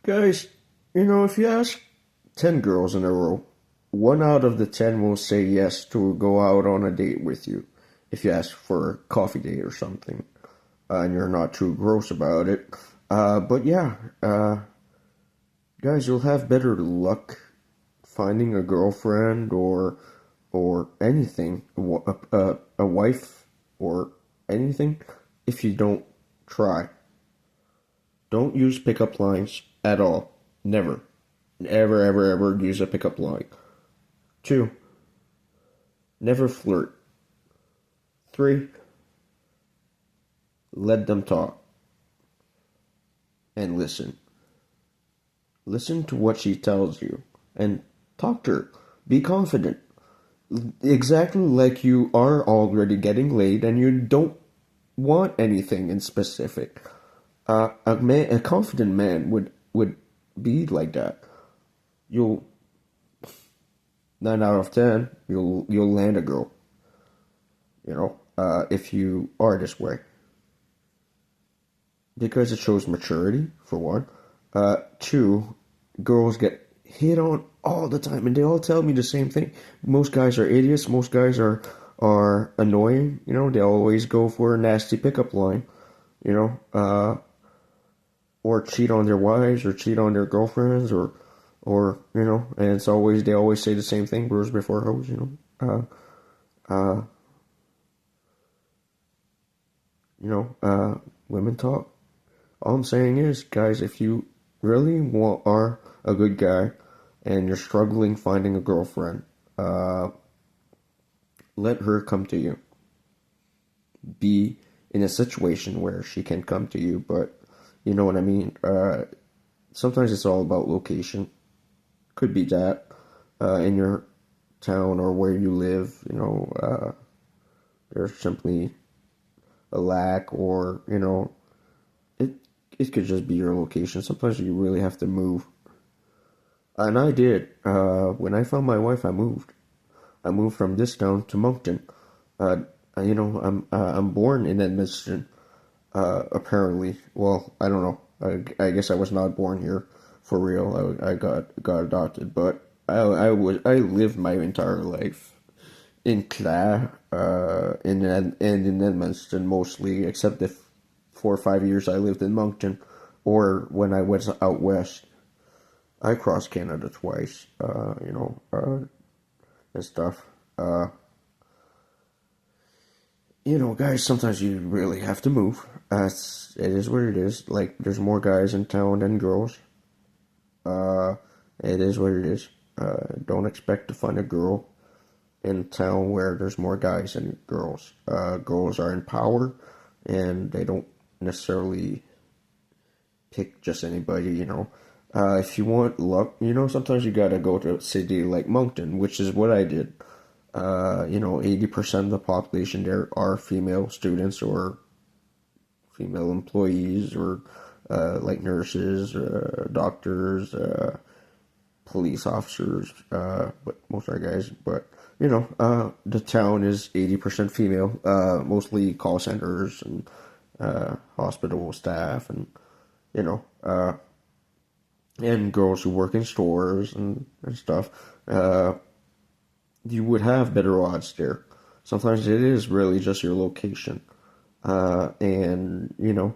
Guys, if you ask 10 girls in a row, one out of the 10 will say yes to go out on a date with you. If you ask for a coffee date or something, and you're not too gross about it. But yeah, guys, you'll have better luck finding a girlfriend or anything, a wife or anything, if you don't try. Don't use pickup lines at all. Never. Ever, ever, ever use a pickup line. 2. Never flirt. 3. Let them talk. And listen. Listen to what she tells you. And talk to her. Be confident. Exactly like you are already getting laid and you don't want anything in specific. A confident man would be like that. You'll 9 out of 10, you'll land a girl. If you are this way, because it shows maturity for one. 2, girls get hit on all the time, and they all tell me the same thing. Most guys are idiots. Most guys are annoying. They always go for a nasty pickup line. You know, or cheat on their wives or cheat on their girlfriends or and they always say the same thing, bros before hoes. Uh Women talk. All I'm saying is, guys, if you really are a good guy and you're struggling finding a girlfriend, let her come to you. Be in a situation where she can come to you, but you know what I mean. Sometimes it's all about location. Could be that in your town or where you live, there's simply a lack, or it could just be your location. Sometimes you really have to move, and I did. When I found my wife, I moved. I moved from this town to Moncton. I'm born in Edmundston. Apparently, well, I don't know. I guess I was not born here for real. I got adopted, but I lived my entire life in Clare, and in Edmundston mostly, except the 4 or 5 years I lived in Moncton, or when I was out west. I crossed Canada twice, and stuff. Guys, sometimes you really have to move. It is what it is. Like, there's more guys in town than girls. Uh, it is what it is. Don't expect to find a girl in a town where there's more guys than girls. Girls are in power, and they don't necessarily pick just anybody. If you want luck, sometimes you gotta go to a city like Moncton, which is what I did. 80% of the population there are female students or female employees, or like nurses, doctors, police officers, but most are guys. But the town is 80% female, mostly call centers and hospital staff, and you know, uh, and girls who work in stores and stuff. You would have better odds there. Sometimes it is really just your location, and you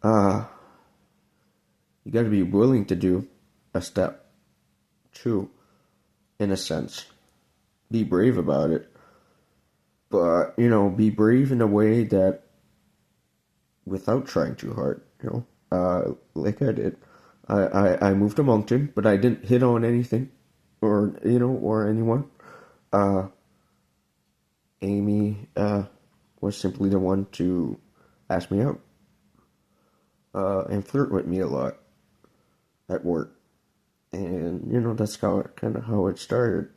got to be willing to do a step too, in a sense. Be brave about it, but be brave in a way that without trying too hard. Like I did. I moved to Moncton, but I didn't hit on anything, or anyone. Uh, Amy was simply the one to ask me out, and flirt with me a lot at work, and that's kind of how it started.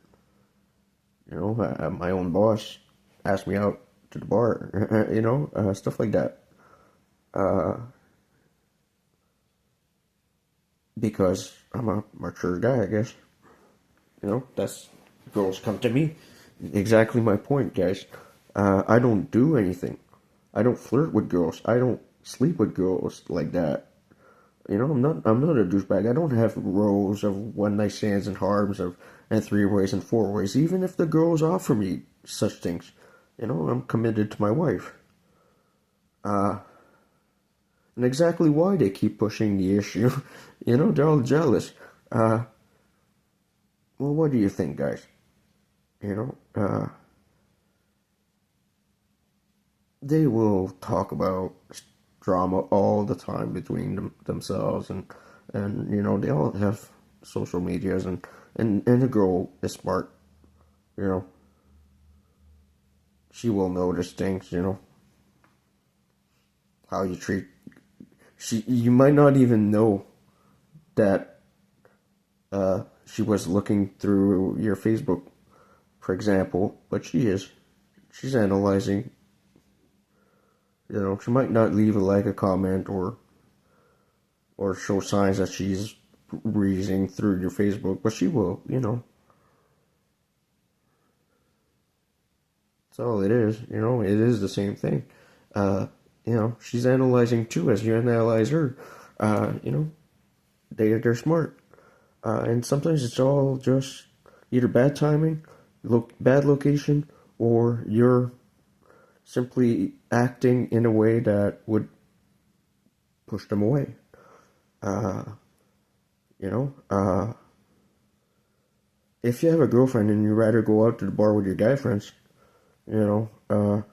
My own boss asked me out to the bar, stuff like that. Uh, because I'm a mature guy, I guess. That's girls come to me. Exactly my point, guys. I don't do anything. I don't flirt with girls. I don't sleep with girls like that. I'm not a douchebag. I don't have rows of one night stands and harms of and three ways and four ways. Even if the girls offer me such things, I'm committed to my wife. And exactly why they keep pushing the issue, they're all jealous. Well, what do you think, guys? You know, they will talk about drama all the time between themselves, and they all have social medias, and the girl is smart. You know, she will notice things. How you treat. You might not even know that she was looking through your Facebook, for example, but she is. She's analyzing. She might not leave a comment, or show signs that she's breezing through your Facebook, but she will. That's all it is. It is the same thing. She's analyzing too as you analyze her. You know, they're smart. And sometimes it's all just either bad timing, bad location, or you're simply acting in a way that would push them away. Uh, you know, uh, if you have a girlfriend and you rather go out to the bar with your guy friends, you know, uh,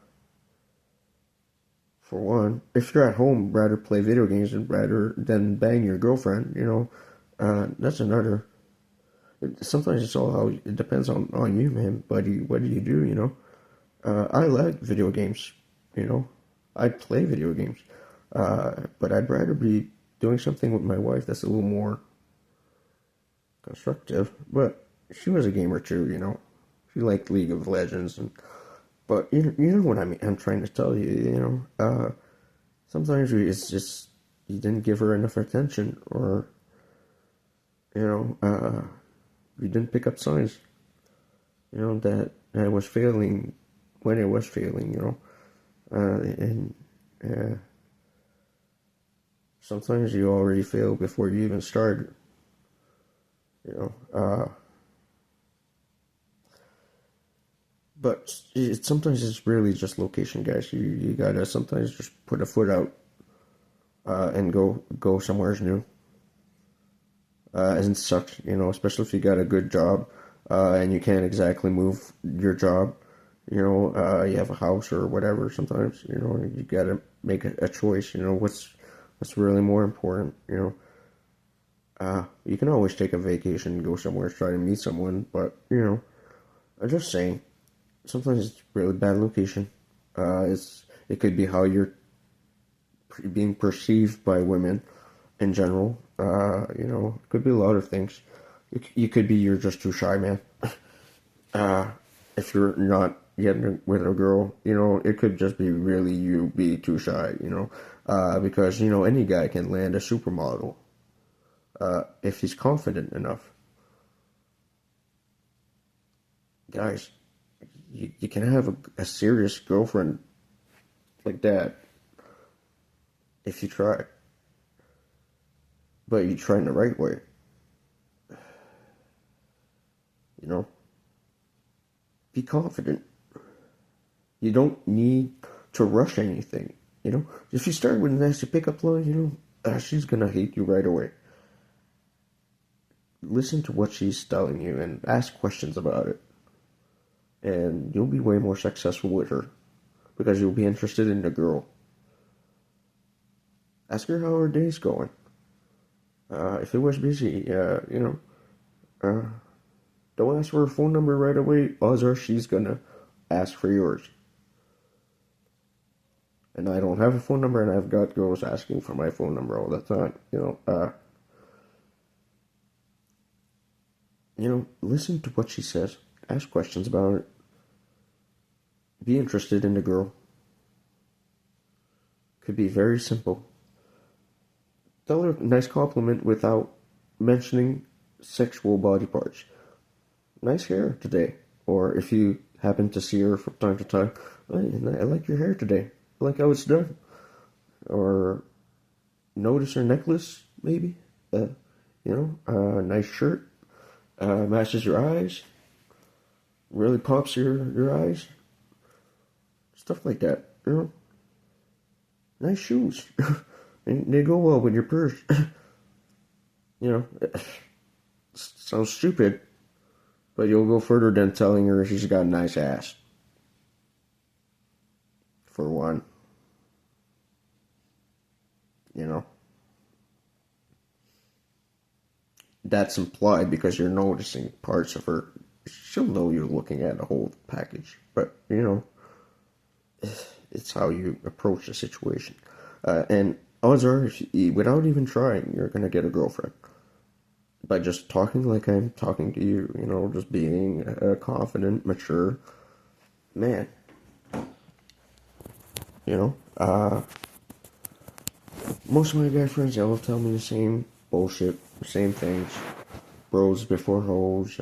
for one, if you're at home, rather play video games rather than bang your girlfriend, that's another. Sometimes it's all how it depends on you, man, buddy. What do you do? I like video games. I play video games, but I'd rather be doing something with my wife that's a little more constructive. But she was a gamer too. She liked League of Legends, but you know what I mean. I'm trying to tell you. Sometimes it's just you didn't give her enough attention, or you didn't pick up signs. That I was failing when it was failing. And sometimes you already fail before you even start. But sometimes it's really just location, guys. You gotta sometimes just put a foot out, and go somewhere new. And such, especially if you got a good job, and you can't exactly move your job. You have a house or whatever. Sometimes, you gotta make a choice. What's really more important. You can always take a vacation and go somewhere, try to meet someone, but I'm just saying, sometimes it's really bad location. It could be how you're being perceived by women in general. It could be a lot of things. You could be you're just too shy, man. If you're not getting with a girl, it could just be really you be too shy, because any guy can land a supermodel, if he's confident enough. Guys, you can have a serious girlfriend like that if you try, but you try in the right way. Be confident. You don't need to rush anything. If you start with a nasty pickup line, she's gonna hate you right away. Listen to what she's telling you and ask questions about it, and you'll be way more successful with her because you'll be interested in the girl. Ask her how her day's going. If it was busy, don't ask for her phone number right away, odds are she's gonna ask for yours. And I don't have a phone number, and I've got girls asking for my phone number all the time. Listen to what she says. Ask questions about it. Be interested in the girl. Could be very simple. Tell her a nice compliment without mentioning sexual body parts. Nice hair today. Or if you happen to see her from time to time, I like your hair today. I like how it's done. Or notice her necklace. maybe. Nice shirt, matches your eyes, really pops your eyes, stuff like that. Nice shoes. They go well with your purse. It sounds stupid, but you'll go further than telling her she's got a nice ass. For one, you know. That's implied because you're noticing parts of her. She'll know you're looking at a whole package, but it's how you approach the situation. And odds are, without even trying, you're gonna get a girlfriend by just talking like I'm talking to you. Just being confident, mature man. You know, uh, Most of my guy friends, they all tell me the same bullshit, same things. Bros before hoes.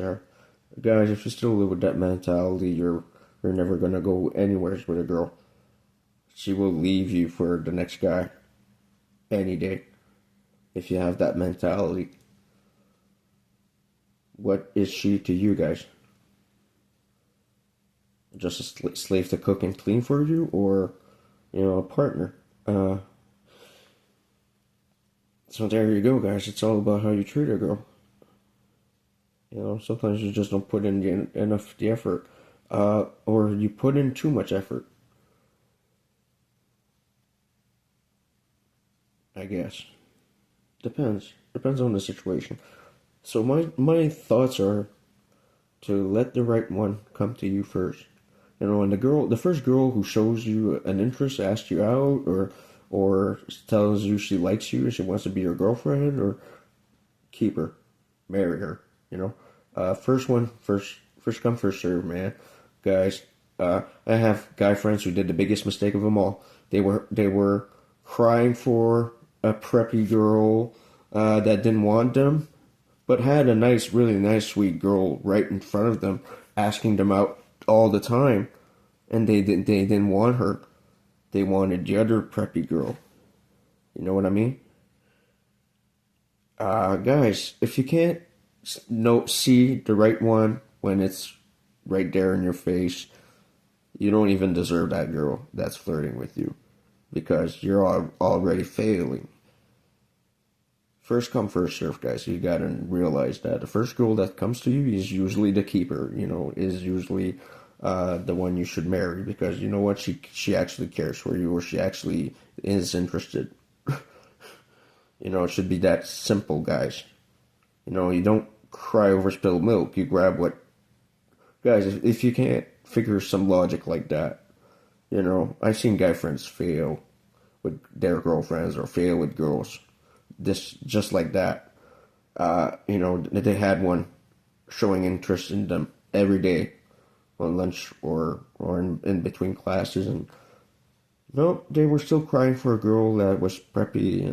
Guys, if you still live with that mentality, you're never gonna go anywhere with a girl. She will leave you for the next guy any day if you have that mentality. What is she to you guys? Just a slave to cook and clean for you, or a partner? So there you go, guys. It's all about how you treat a girl. Sometimes you just don't put in enough the effort, or you put in too much effort. I guess depends on the situation. So my thoughts are to let the right one come to you first. And the first girl who shows you an interest, asks you out, or tells you she likes you, she wants to be your girlfriend, or keep her, marry her. First one, first come, first serve, man. Guys, I have guy friends who did the biggest mistake of them all. They were crying for a preppy girl that didn't want them, but had a nice, really nice, sweet girl right in front of them, asking them out all the time, and they didn't want her. They wanted the other preppy girl. You know what I mean? Guys, if you can't see the right one when it's right there in your face, you don't even deserve that girl that's flirting with you, because you're already failing. First come, first serve, guys. You gotta realize that the first girl that comes to you is usually the keeper. Is usually the one you should marry, because you know what, she actually cares for you, or she actually is interested. It should be that simple, guys. You don't cry over spilled milk. You grab what, guys. If you can't figure some logic like that, I've seen guy friends fail with their girlfriends or fail with girls, this just like that. They had one showing interest in them every day on lunch or in between classes, and no, they were still crying for a girl that was preppy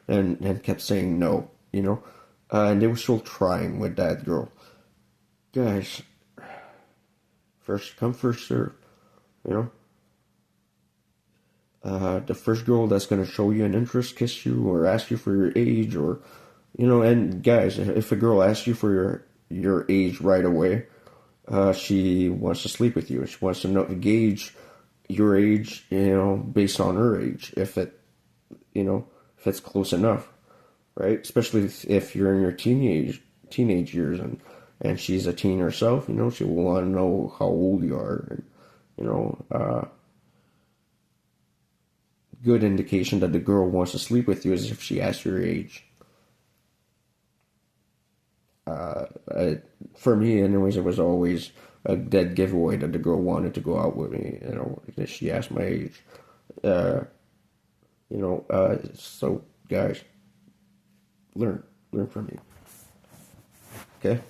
and kept saying no, and they were still trying with that girl. Guys, first come, first serve, you know. The first girl that's gonna show you an interest, kiss you, or ask you for your age, or and guys, if a girl asks you for your age right away, she wants to sleep with you. She wants to gauge your age, based on her age, if it's close enough, right? Especially if you're in your teenage years, and she's a teen herself, she will want to know how old you are, and good indication that the girl wants to sleep with you is if she asks your age. For me, anyways, it was always a dead giveaway that the girl wanted to go out with me. That she asked my age. So guys, learn from me. Okay.